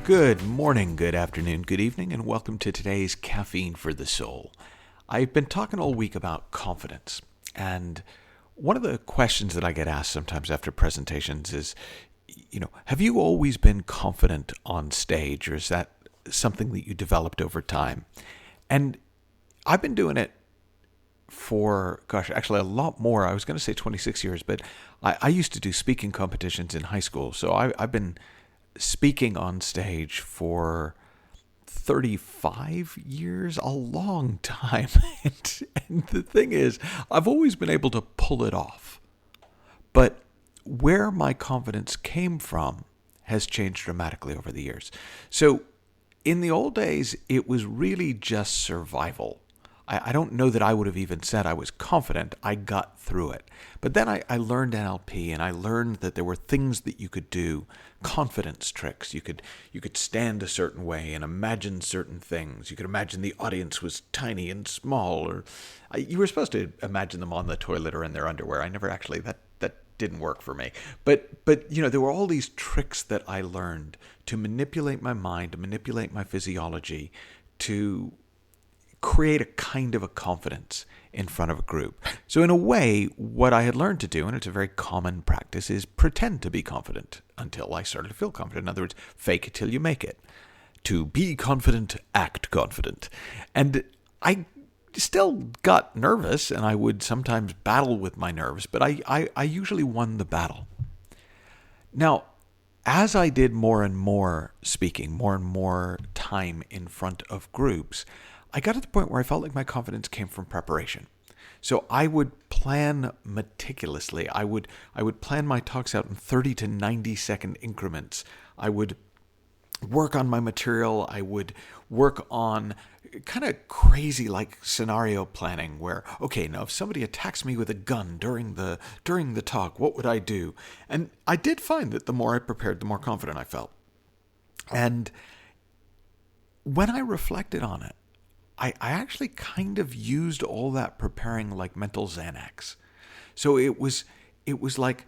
Good morning, good afternoon, good evening, and welcome to today's Caffeine for the Soul. I've been talking all week about confidence, and one of the questions that I get asked sometimes after presentations is, have you always been confident on stage, or is that something that you developed over time? And I've been doing it for, actually a lot more. I was going to say 26 years, but I used to do speaking competitions in high school, so I've been speaking on stage for 35 years, a long time. And the thing is, I've always been able to pull it off. But where my confidence came from has changed dramatically over the years. So in the old days, it was really just survival. I don't know that I would have even said I was confident. I got through it. But then I learned NLP, and I learned that there were things that you could do, confidence tricks. You could stand a certain way and imagine certain things. You could imagine the audience was tiny and small, or you were supposed to imagine them on the toilet or in their underwear. I never actually, that didn't work for me. But there were all these tricks that I learned to manipulate my mind, to manipulate my physiology, to create a kind of a confidence in front of a group. So in a way, what I had learned to do, and it's a very common practice, is pretend to be confident until I started to feel confident. In other words, fake it till you make it. To be confident, act confident. And I still got nervous, and I would sometimes battle with my nerves, but I usually won the battle. Now, as I did more and more speaking, more and more time in front of groups, I got to the point where I felt like my confidence came from preparation. So I would plan meticulously. I would plan my talks out in 30 to 90 second increments. I would work on my material. I would work on kind of crazy like scenario planning where, okay, now if somebody attacks me with a gun during the talk, what would I do? And I did find that the more I prepared, the more confident I felt. And when I reflected on it, I actually kind of used all that preparing like mental Xanax. So it was like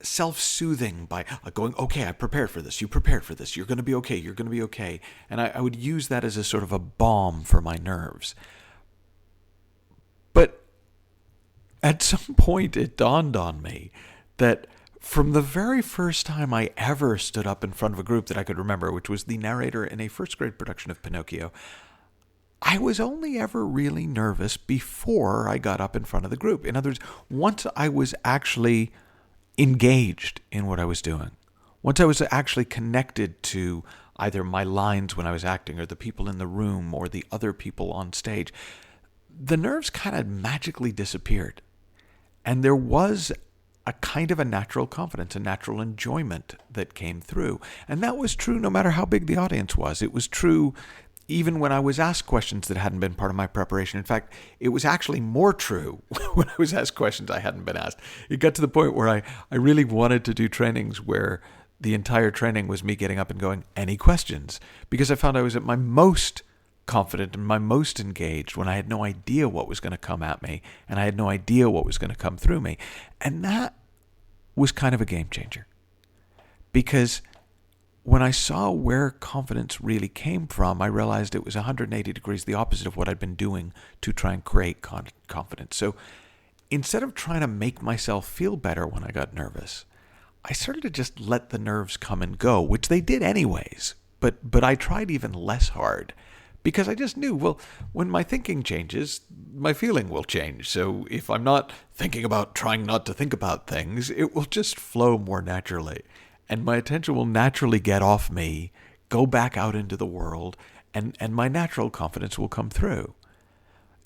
self-soothing by going, okay, I prepared for this. You prepared for this. You're going to be okay. You're going to be okay. And I would use that as a sort of a balm for my nerves. But at some point it dawned on me that from the very first time I ever stood up in front of a group that I could remember, which was the narrator in a first grade production of Pinocchio, I was only ever really nervous before I got up in front of the group. In other words, once I was actually engaged in what I was doing, once I was actually connected to either my lines when I was acting or the people in the room or the other people on stage, the nerves kind of magically disappeared. And there was a kind of a natural confidence, a natural enjoyment that came through. And that was true no matter how big the audience was. It was true even when I was asked questions that hadn't been part of my preparation. In fact, it was actually more true when I was asked questions I hadn't been asked. It got to the point where I really wanted to do trainings where the entire training was me getting up and going, any questions? Because I found I was at my most confident and my most engaged when I had no idea what was going to come at me, and I had no idea what was going to come through me. And that was kind of a game changer. Because when I saw where confidence really came from, I realized it was 180 degrees the opposite of what I'd been doing to try and create confidence. So instead of trying to make myself feel better when I got nervous, I started to just let the nerves come and go, which they did anyways. But I tried even less hard because I just knew, well, when my thinking changes, my feeling will change. So if I'm not thinking about trying not to think about things, it will just flow more naturally. And my attention will naturally get off me, go back out into the world, and my natural confidence will come through.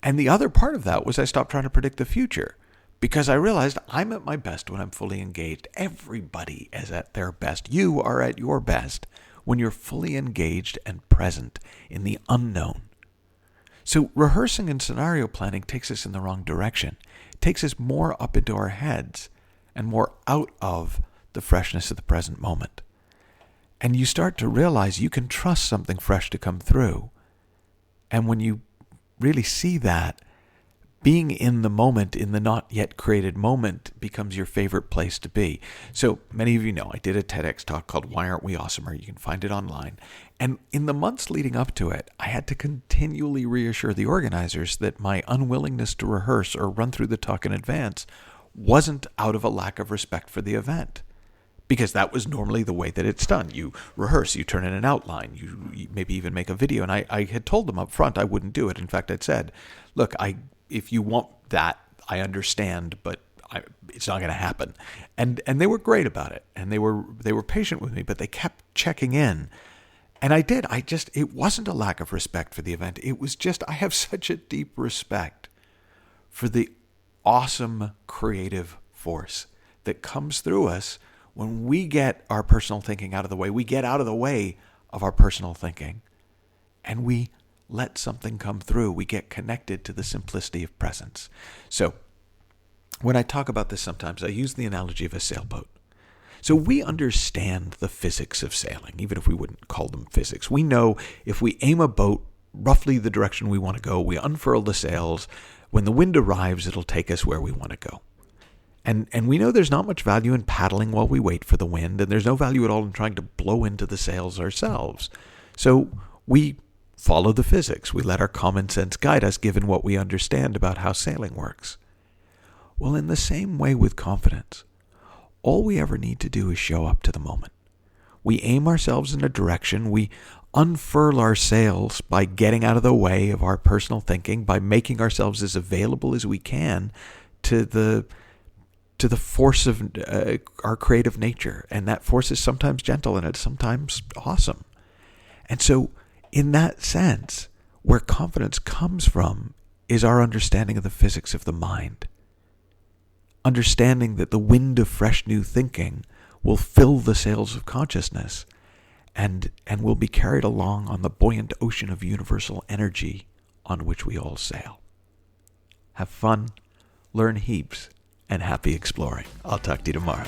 And the other part of that was I stopped trying to predict the future because I realized I'm at my best when I'm fully engaged. Everybody is at their best. You are at your best when you're fully engaged and present in the unknown. So rehearsing and scenario planning takes us in the wrong direction. It takes us more up into our heads and more out of the freshness of the present moment. And you start to realize you can trust something fresh to come through. And when you really see that, being in the moment, in the not yet created moment, becomes your favorite place to be. So many of you know I did a TEDx talk called Why Aren't We Awesomer? You can find it online. And in the months leading up to it, I had to continually reassure the organizers that my unwillingness to rehearse or run through the talk in advance wasn't out of a lack of respect for the event. Because that was normally the way that it's done. You rehearse, you turn in an outline, you maybe even make a video. And I had told them up front I wouldn't do it. In fact, I'd said, look, if you want that, I understand, but it's not going to happen. And they were great about it. And they were patient with me, but they kept checking in. And I did. It wasn't a lack of respect for the event. It was just, I have such a deep respect for the awesome creative force that comes through us when we get our personal thinking out of the way. We get out of the way of our personal thinking and we let something come through. We get connected to the simplicity of presence. So when I talk about this sometimes, I use the analogy of a sailboat. So we understand the physics of sailing, even if we wouldn't call them physics. We know if we aim a boat roughly the direction we want to go, we unfurl the sails, when the wind arrives, it'll take us where we want to go. And we know there's not much value in paddling while we wait for the wind, and there's no value at all in trying to blow into the sails ourselves. So we follow the physics. We let our common sense guide us given what we understand about how sailing works. Well, in the same way with confidence, all we ever need to do is show up to the moment. We aim ourselves in a direction, we unfurl our sails by getting out of the way of our personal thinking, by making ourselves as available as we can to the force of our creative nature. And that force is sometimes gentle and it's sometimes awesome. And so in that sense, where confidence comes from is our understanding of the physics of the mind. Understanding that the wind of fresh new thinking will fill the sails of consciousness and will be carried along on the buoyant ocean of universal energy on which we all sail. Have fun, learn heaps, and happy exploring. I'll talk to you tomorrow.